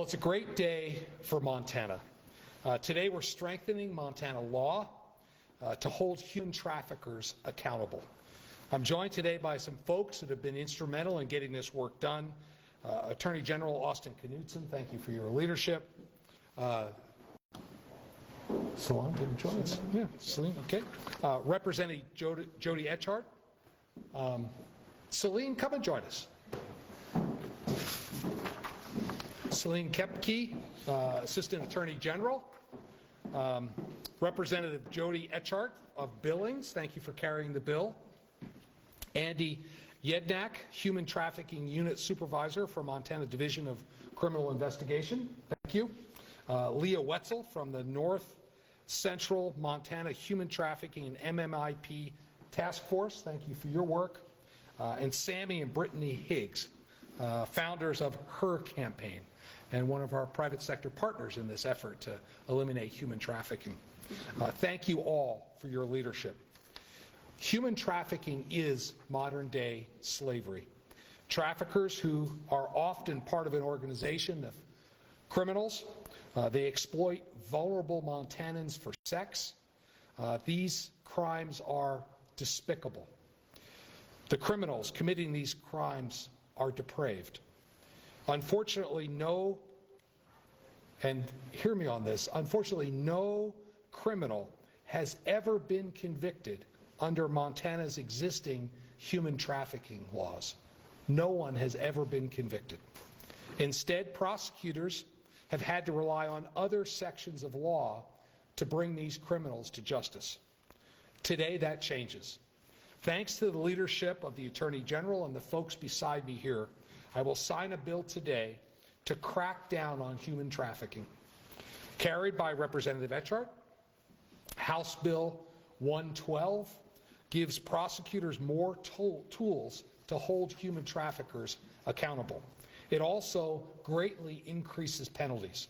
Well, it's a great day for Montana. Today we're strengthening Montana law to hold human traffickers accountable. I'm joined today by some folks that have been instrumental in getting this work done. Attorney General Austin Knudsen, thank you for your leadership. Celine didn't join us. Yeah, Celine, okay. Representative Jody Etchart. Celine, come and join us. Celine Kepke, Assistant Attorney General. Representative Jody Etchart of Billings, thank you for carrying the bill. Andy Yednak, Human Trafficking Unit Supervisor for Montana Division of Criminal Investigation, thank you. Leah Wetzel from the North Central Montana Human Trafficking and MMIP Task Force, thank you for your work. And Sammy and Brittany Higgs, founders of Her Campaign and one of our private sector partners in this effort to eliminate human trafficking. Thank you all for your leadership. Human trafficking is modern-day slavery. Traffickers who are often part of an organization of criminals, they exploit vulnerable Montanans for sex. These crimes are despicable. The criminals committing these crimes are depraved. Unfortunately, and hear me on this, unfortunately, no criminal has ever been convicted under Montana's existing human trafficking laws. No one has ever been convicted. Instead, prosecutors have had to rely on other sections of law to bring these criminals to justice. Today, that changes. Thanks to the leadership of the Attorney General and the folks beside me here, I will sign a bill today to crack down on human trafficking. Carried by Representative Etchart, House Bill 112 gives prosecutors more tools to hold human traffickers accountable. It also greatly increases penalties.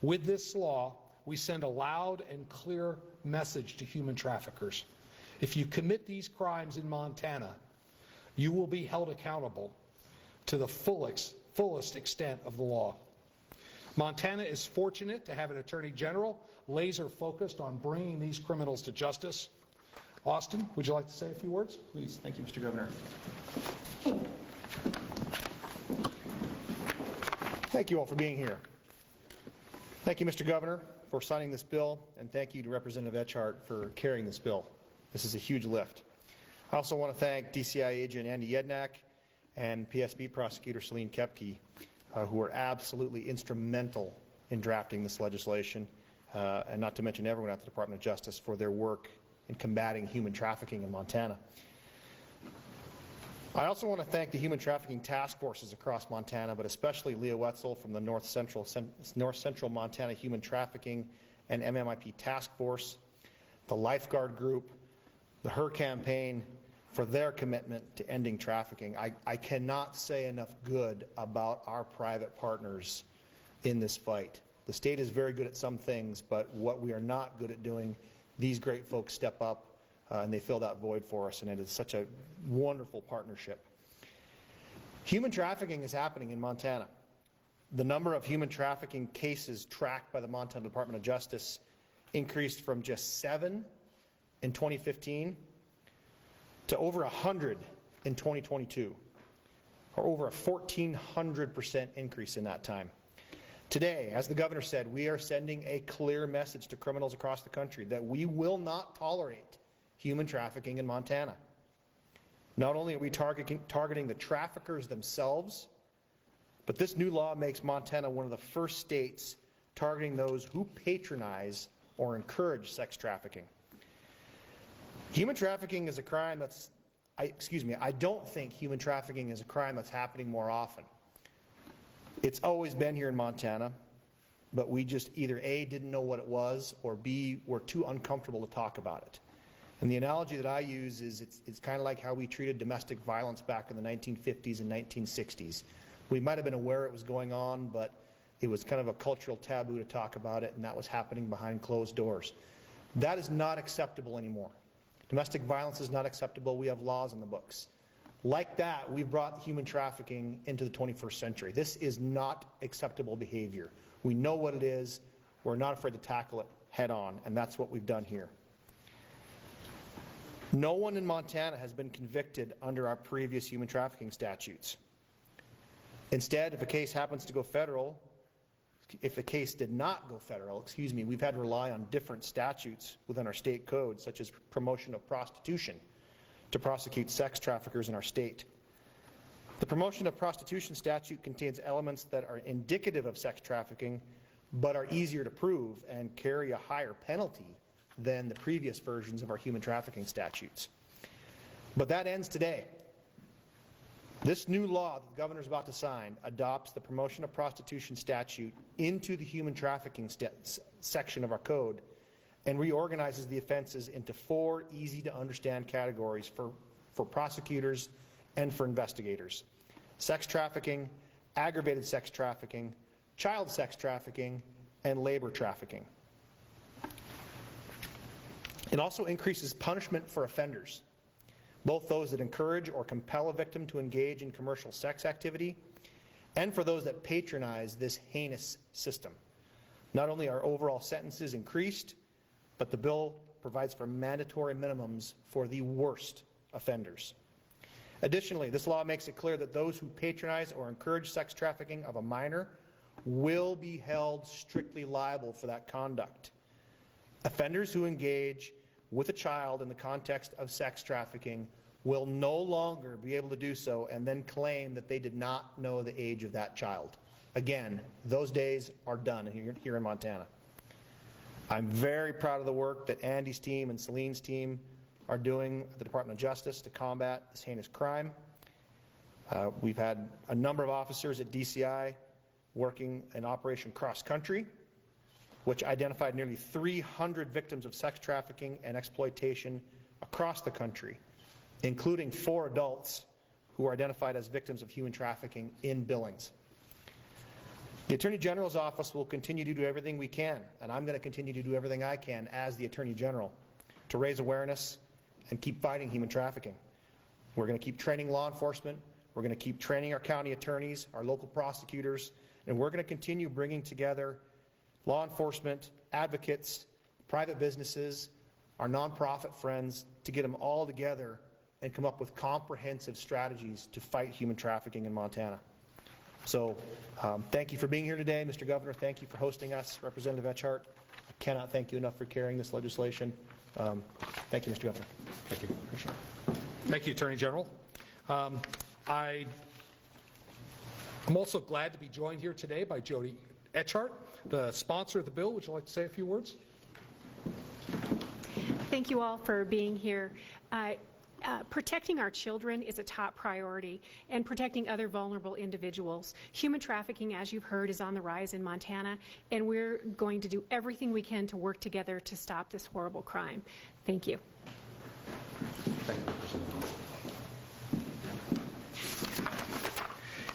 With this law, we send a loud and clear message to human traffickers. If you commit these crimes in Montana, you will be held accountable to the fullest extent of the law. Montana is fortunate to have an Attorney General laser focused on bringing these criminals to justice. Austin, would you like to say a few words? Please. Thank you, Mr. Governor. Thank you all for being here. Thank you, Mr. Governor, for signing this bill, and thank you to Representative Etchart for carrying this bill. This is a huge lift. I also want to thank DCI agent Andy Yednak and PSB prosecutor Celine Kepke, who were absolutely instrumental in drafting this legislation, and not to mention everyone at the Department of Justice for their work in combating human trafficking in Montana. I also want to thank the human trafficking task forces across Montana, but especially Leah Wetzel from the North Central Montana Human Trafficking and MMIP Task Force, the Lifeguard Group, the Her Campaign, for their commitment to ending trafficking. I cannot say enough good about our private partners in this fight. The state is very good at some things, but what we are not good at doing, these great folks step up and they fill that void for us, and it is such a wonderful partnership. Human trafficking is happening in Montana. The number of human trafficking cases tracked by the Montana Department of Justice increased from just 7 in 2015 to over 100 in 2022, or over a 1,400% increase in that time. Today, as the Governor said, we are sending a clear message to criminals across the country that we will not tolerate human trafficking in Montana. Not only are we targeting the traffickers themselves, but this new law makes Montana one of the first states targeting those who patronize or encourage sex trafficking. Human trafficking is a crime that's, I don't think human trafficking is a crime that's happening more often. It's always been here in Montana, but we just either A, didn't know what it was, or B, were too uncomfortable to talk about it. And the analogy that I use is it's kind of like how we treated domestic violence back in the 1950s and 1960s. We might have been aware it was going on, but it was kind of a cultural taboo to talk about it, and that was happening behind closed doors. That is not acceptable anymore. Domestic violence is not acceptable. We have laws in the books. Like that, we've brought human trafficking into the 21st century. This is not acceptable behavior. We know what it is. We're not afraid to tackle it head on, and that's what we've done here. No one in Montana has been convicted under our previous human trafficking statutes. Instead, if a case happens to go federal, if the case did not go federal, we've had to rely on different statutes within our state code, such as promotion of prostitution, to prosecute sex traffickers in our state. The promotion of prostitution statute contains elements that are indicative of sex trafficking, but are easier to prove and carry a higher penalty than the previous versions of our human trafficking statutes. But that ends today. This new law that the governor's about to sign adopts the promotion of prostitution statute into the human trafficking section of our code and reorganizes the offenses into 4 easy-to-understand categories for prosecutors and for investigators: sex trafficking, aggravated sex trafficking, child sex trafficking, and labor trafficking. It also increases punishment for offenders, both those that encourage or compel a victim to engage in commercial sex activity, and for those that patronize this heinous system. Not only are overall sentences increased, but the bill provides for mandatory minimums for the worst offenders. Additionally, this law makes it clear that those who patronize or encourage sex trafficking of a minor will be held strictly liable for that conduct. Offenders who engage with a child in the context of sex trafficking will no longer be able to do so and then claim that they did not know the age of that child. Again, those days are done here in Montana. I'm very proud of the work that Andy's team and Celine's team are doing at the Department of Justice to combat this heinous crime. We've had a number of officers at DCI working in Operation Cross Country, which identified nearly 300 victims of sex trafficking and exploitation across the country, including 4 adults who were identified as victims of human trafficking in Billings. The Attorney General's office will continue to do everything we can, and I'm going to continue to do everything I can as the Attorney General to raise awareness and keep fighting human trafficking. We're going to keep training law enforcement, we're going to keep training our county attorneys, our local prosecutors, and we're going to continue bringing together law enforcement, advocates, private businesses, our nonprofit friends, to get them all together and come up with comprehensive strategies to fight human trafficking in Montana. So thank you for being here today, Mr. Governor. Thank you for hosting us, Representative Etchart. I cannot thank you enough for carrying this legislation. Thank you, Mr. Governor. Thank you. Appreciate it. Thank you, Attorney General. I'm also glad to be joined here today by Jody Etchart, the sponsor of the bill. Would you like to say a few words? Thank you all for being here. Protecting our children is a top priority, and protecting other vulnerable individuals. Human trafficking, as you've heard, is on the rise in Montana, and we're going to do everything we can to work together to stop this horrible crime. Thank you.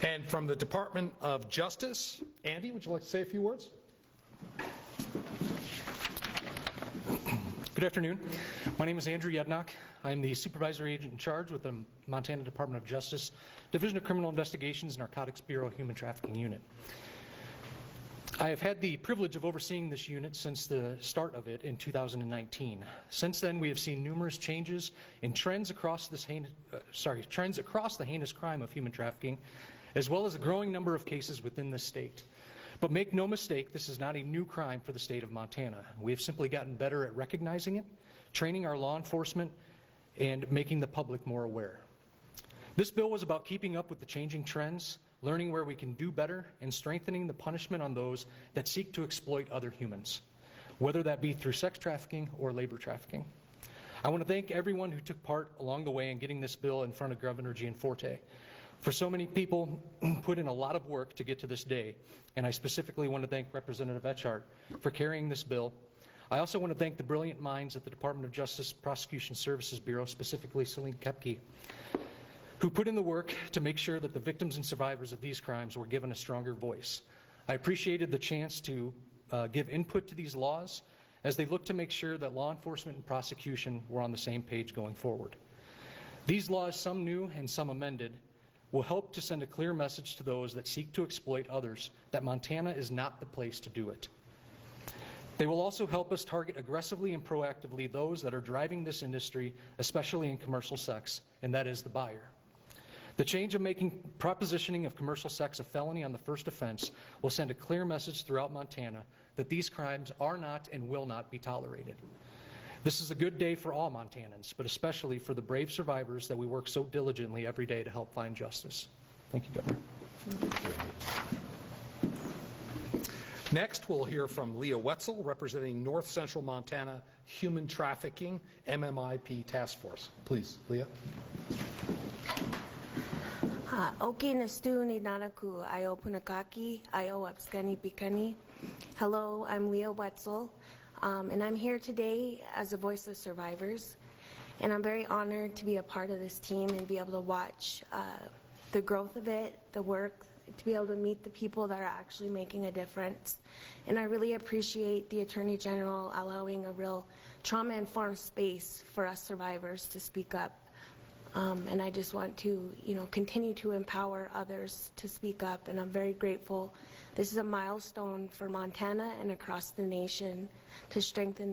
And from the Department of Justice, Andy, would you like to say a few words? Good afternoon. My name is Andrew Yednock. I'm the supervisory agent in charge with the Montana Department of Justice, Division of Criminal Investigations, Narcotics Bureau Human Trafficking Unit. I have had the privilege of overseeing this unit since the start of it in 2019. Since then, we have seen numerous changes in trends across the heinous crime of human trafficking, as well as a growing number of cases within the state. But make no mistake, this is not a new crime for the state of Montana. We have simply gotten better at recognizing it, training our law enforcement, and making the public more aware. This bill was about keeping up with the changing trends, learning where we can do better, and strengthening the punishment on those that seek to exploit other humans, whether that be through sex trafficking or labor trafficking. I want to thank everyone who took part along the way in getting this bill in front of Governor Gianforte. For so many people put in a lot of work to get to this day, and I specifically want to thank Representative Etchart for carrying this bill. I also want to thank the brilliant minds at the Department of Justice Prosecution Services Bureau, specifically Celine Kepke, who put in the work to make sure that the victims and survivors of these crimes were given a stronger voice. I appreciated the chance to give input to these laws as they look to make sure that law enforcement and prosecution were on the same page going forward. These laws, some new and some amended, will help to send a clear message to those that seek to exploit others that Montana is not the place to do it. They will also help us target aggressively and proactively those that are driving this industry, especially in commercial sex, and that is the buyer. The change of making propositioning of commercial sex a felony on the first offense will send a clear message throughout Montana that these crimes are not and will not be tolerated. This is a good day for all Montanans, but especially for the brave survivors that we work so diligently every day to help find justice. Thank you, Governor. Next, we'll hear from Leah Wetzel, representing North Central Montana Human Trafficking MMIP Task Force. Please, Leah. Oki nastu ni nanaku ayo punakaki ayo abskani pikani. Hello, I'm Leah Wetzel, and I'm here today as a voice of survivors. And I'm very honored to be a part of this team and be able to watch the growth of it, the work, to be able to meet the people that are actually making a difference. And I really appreciate the Attorney General allowing a real trauma-informed space for us survivors to speak up. And I just want to, continue to empower others to speak up, and I'm very grateful. This is a milestone for Montana and across the nation to strengthen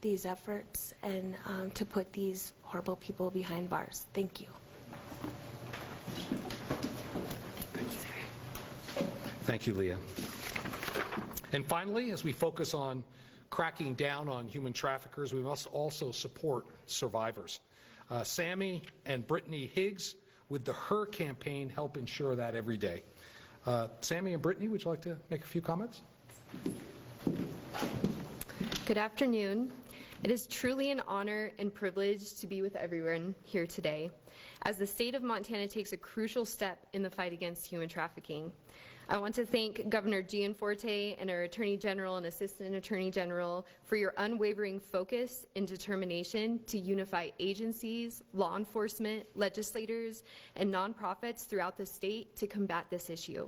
these efforts and to put these horrible people behind bars. Thank you. Thank you, Leah. And finally, as we focus on cracking down on human traffickers, we must also support survivors. Sammy and Brittany Higgs with the HER campaign help ensure that every day. Sammy and Brittany, would you like to make a few comments? Good afternoon. It is truly an honor and privilege to be with everyone here today as the state of Montana takes a crucial step in the fight against human trafficking. I want to thank Governor Gianforte and our Attorney General and Assistant Attorney General for your unwavering focus and determination to unify agencies, law enforcement, legislators, and nonprofits throughout the state to combat this issue.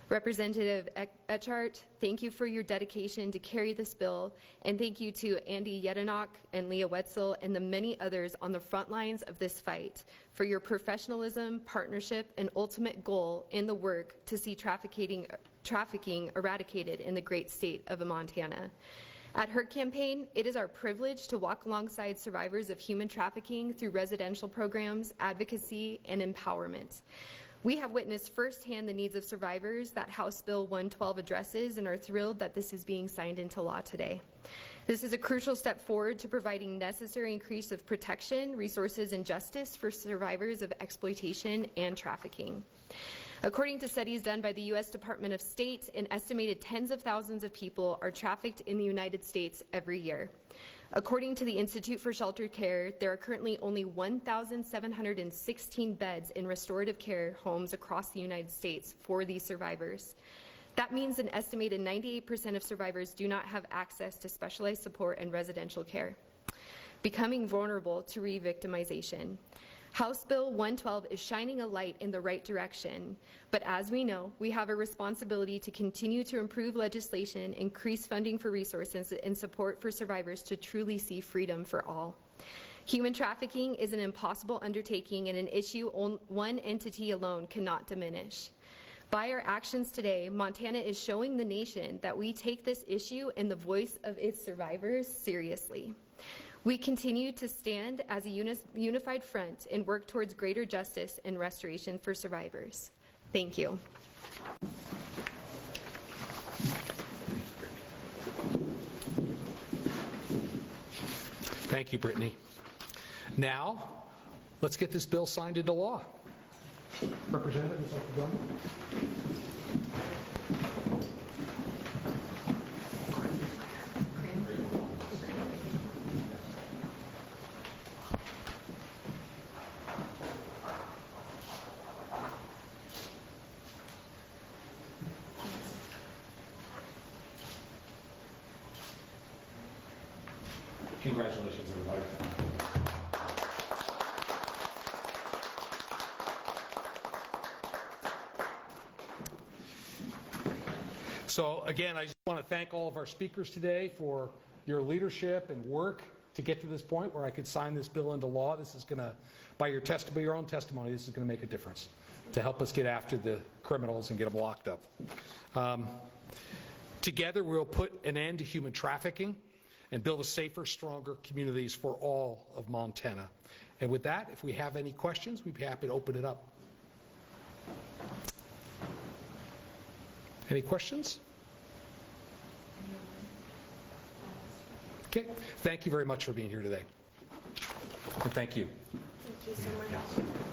Representative Etchart, thank you for your dedication to carry this bill, and thank you to Andy Yedenock and Leah Wetzel and the many others on the front lines of this fight for your professionalism, partnership, and ultimate goal in the work to see trafficking eradicated in the great state of Montana. At HER campaign, it is our privilege to walk alongside survivors of human trafficking through residential programs, advocacy, and empowerment. We have witnessed firsthand the needs of survivors that House Bill 112 addresses and are thrilled that this is being signed into law today. This is a crucial step forward to providing necessary increase of protection, resources, and justice for survivors of exploitation and trafficking. According to studies done by the U.S. Department of State, an estimated tens of thousands of people are trafficked in the United States every year. According to the Institute for Shelter Care, there are currently only 1,716 beds in restorative care homes across the United States for these survivors. That means an estimated 98% of survivors do not have access to specialized support and residential care, becoming vulnerable to re-victimization. House Bill 112 is shining a light in the right direction, but as we know, we have a responsibility to continue to improve legislation, increase funding for resources, and support for survivors to truly see freedom for all. Human trafficking is an impossible undertaking and an issue one entity alone cannot diminish. By our actions today, Montana is showing the nation that we take this issue and the voice of its survivors seriously. We continue to stand as a unified front and work towards greater justice and restoration for survivors. Thank you. Thank you, Brittany. Now, let's get this bill signed into law. Representative, would you like to go? Congratulations, everybody. So again, I just want to thank all of our speakers today for your leadership and work to get to this point where I could sign this bill into law. This is going to, by your own testimony, this is going to make a difference to help us get after the criminals and get them locked up. Together, we'll put an end to human trafficking and build a safer, stronger communities for all of Montana. And with that, if we have any questions, we'd be happy to open it up. Any questions? Okay, thank you very much for being here today. And thank you. Thank you so much.